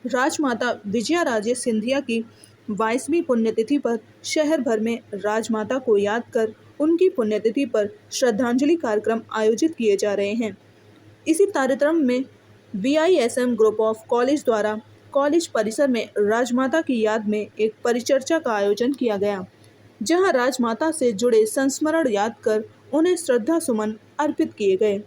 राजमाता विजयाराजे सिंधिया की 22वीं पुण्यतिथि पर शहर भर में राजमाता को याद कर उनकी पुण्यतिथि पर श्रद्धांजलि कार्यक्रम आयोजित किए जा रहे हैं। इसी कार्यक्रम में VISM ग्रुप ऑफ कॉलेज द्वारा कॉलेज परिसर में राजमाता की याद में एक परिचर्चा का आयोजन किया गया, जहां राजमाता से जुड़े संस्मरण याद कर उन्हें श्रद्धा सुमन अर्पित किए गए।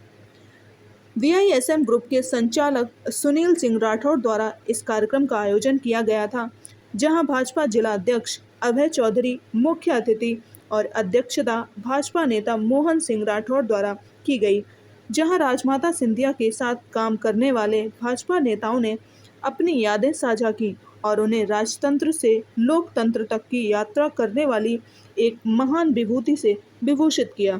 VISM ग्रुप के संचालक सुनील सिंह राठौड़ द्वारा इस कार्यक्रम का आयोजन किया गया था, जहां भाजपा जिला अध्यक्ष अभय चौधरी मुख्य अतिथि और अध्यक्षता भाजपा नेता मोहन सिंह राठौड़ द्वारा की गई, जहां राजमाता सिंधिया के साथ काम करने वाले भाजपा नेताओं ने अपनी यादें साझा की और उन्हें राजतंत्र से लोकतंत्र तक की यात्रा करने वाली एक महान विभूति से विभूषित किया।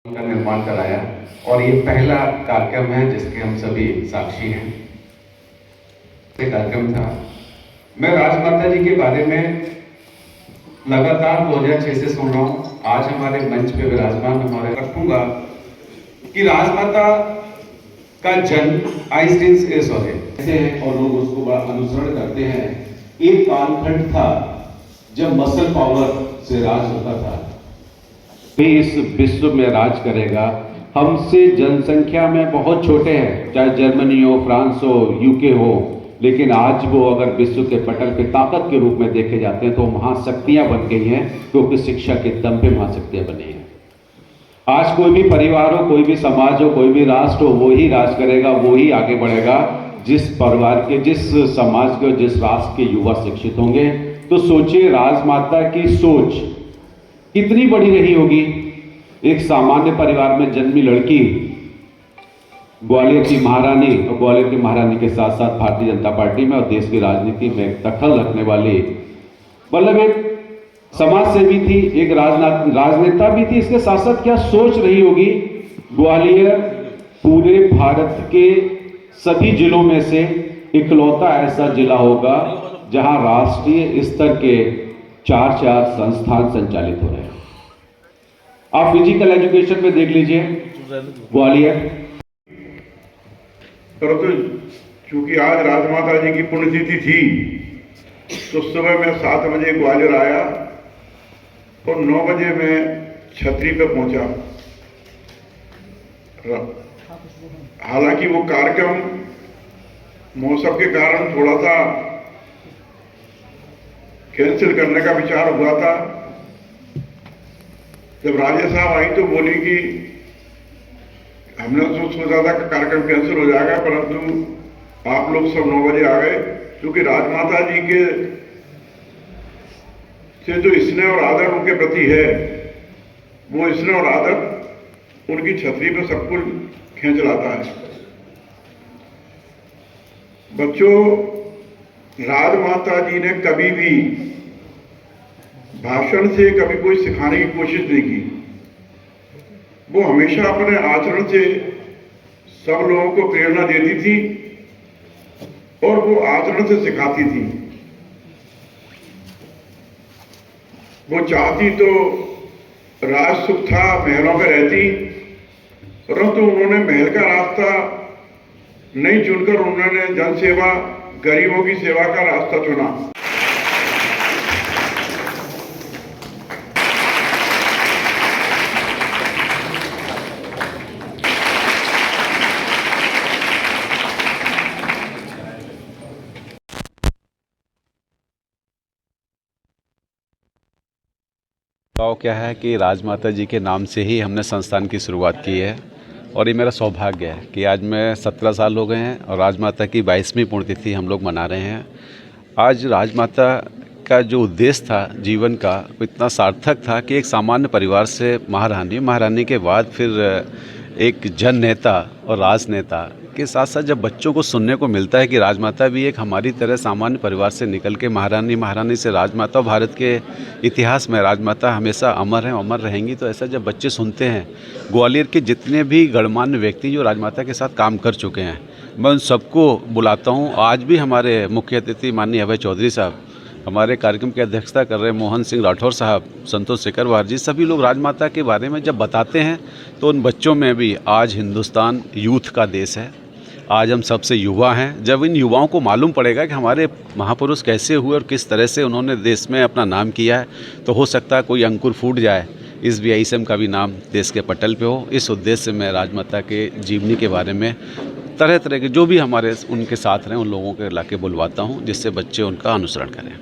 का निर्माण कराया और ये पहला कार्यक्रम है जिसके हम सभी साक्षी हैं। ये कार्यक्रम था, मैं राजमाता जी के बारे में लगातार 2006 से सुन रहा हूँ। आज हमारे मंच पे विराजमान हमारे रखूंगा कि राजमाता का जन्म आइंस्टीन ऐसे हैं और लोग उसको अनुसरण करते हैं। एक कालखंड था जब मसल पावर से राज होता था। इस विश्व में राज करेगा। हमसे जनसंख्या में बहुत छोटे हैं, चाहे जर्मनी हो, फ्रांस हो, यूके हो, लेकिन आज वो अगर विश्व के पटल पे ताकत के रूप में देखे जाते हैं तो महाशक्तियां बन गई हैं, क्योंकि शिक्षा के दम पे महाशक्तियां बनी हैं। आज कोई भी परिवार हो, कोई भी समाज हो, कोई भी राष्ट्र हो, वो ही राज करेगा, वो ही आगे बढ़ेगा जिस परिवार के, जिस समाज के, जिस राष्ट्र के युवा शिक्षित होंगे। तो सोचिए राजमाता की सोच कितनी बड़ी रही होगी। एक सामान्य परिवार में जन्मी लड़की ग्वालियर की महारानी, और ग्वालियर की महारानी के साथ साथ भारतीय जनता पार्टी में और देश की राजनीति में दखल रखने वाली, मतलब एक समाज सेवी थी, एक राजनेता भी थी। इसके साथ साथ क्या सोच रही होगी। ग्वालियर पूरे भारत के सभी जिलों में से इकलौता ऐसा जिला होगा जहां राष्ट्रीय स्तर के 4 संस्थान संचालित हो रहे हैं। आप फिजिकल एजुकेशन में देख लीजिए ग्वालियर। परंतु चूंकि आज राजमाता जी की पुण्यतिथि थी तो सुबह मैं 7 बजे ग्वालियर आया और 9 बजे मैं छतरी पे पहुंचा। हालांकि वो कार्यक्रम मौसम के कारण थोड़ा सा कैंसिल करने का विचार हुआ था। जब राजे साहब आई तो बोली कि हमने तो सोचा था कि कार्यक्रम कैंसिल हो जाएगा, परंतु आप लोग सब 9 बजे आ गए। क्योंकि राजमाता जी के से जो स्नेह और आदर उनके प्रति है, वो स्नेह और आदर उनकी छतरी पे सब कुछ खींच लाता है। बच्चों, राजमाता जी ने कभी भी भाषण से कभी कोई सिखाने की कोशिश नहीं की। वो हमेशा अपने आचरण से सब लोगों को प्रेरणा देती थी और वो आचरण से सिखाती थी। वो चाहती तो राज सुख था, महलों में रहती, परंतु उन्होंने महल का रास्ता नहीं चुनकर उन्होंने जनसेवा, गरीबों की सेवा का रास्ता चुना। क्या है कि राजमाता जी के नाम से ही हमने संस्थान की शुरुआत की है और ये मेरा सौभाग्य है कि आज मैं 17 साल हो गए हैं और राजमाता की 22वीं पुण्यतिथि हम लोग मना रहे हैं। आज राजमाता का जो उद्देश्य था जीवन का, वो इतना सार्थक था कि एक सामान्य परिवार से महारानी के बाद फिर एक जन नेता और राजनेता इसके साथ साथ जब बच्चों को सुनने को मिलता है कि राजमाता भी एक हमारी तरह सामान्य परिवार से निकल के महारानी से राजमाता, भारत के इतिहास में राजमाता हमेशा अमर हैं, अमर रहेंगी, तो ऐसा जब बच्चे सुनते हैं, ग्वालियर के जितने भी गणमान्य व्यक्ति जो राजमाता के साथ काम कर चुके हैं, मैं उन सबको बुलाता हूँ। आज भी हमारे मुख्य अतिथि माननीय अभय चौधरी साहब, हमारे कार्यक्रम की अध्यक्षता कर रहे मोहन सिंह राठौर साहब, संतोष शेखरवार जी, सभी लोग राजमाता के बारे में जब बताते हैं तो उन बच्चों में भी आज हिंदुस्तान यूथ का देश है, आज हम सबसे युवा हैं। जब इन युवाओं को मालूम पड़ेगा कि हमारे महापुरुष कैसे हुए और किस तरह से उन्होंने देश में अपना नाम किया है, तो हो सकता है कोई अंकुर फूट जाए, इस VISM का भी नाम देश के पटल पे हो। इस उद्देश्य से मैं राजमाता के जीवनी के बारे में तरह तरह के जो भी हमारे उनके साथ रहे उन लोगों के ला के बुलवाता हूँ, जिससे बच्चे उनका अनुसरण करें।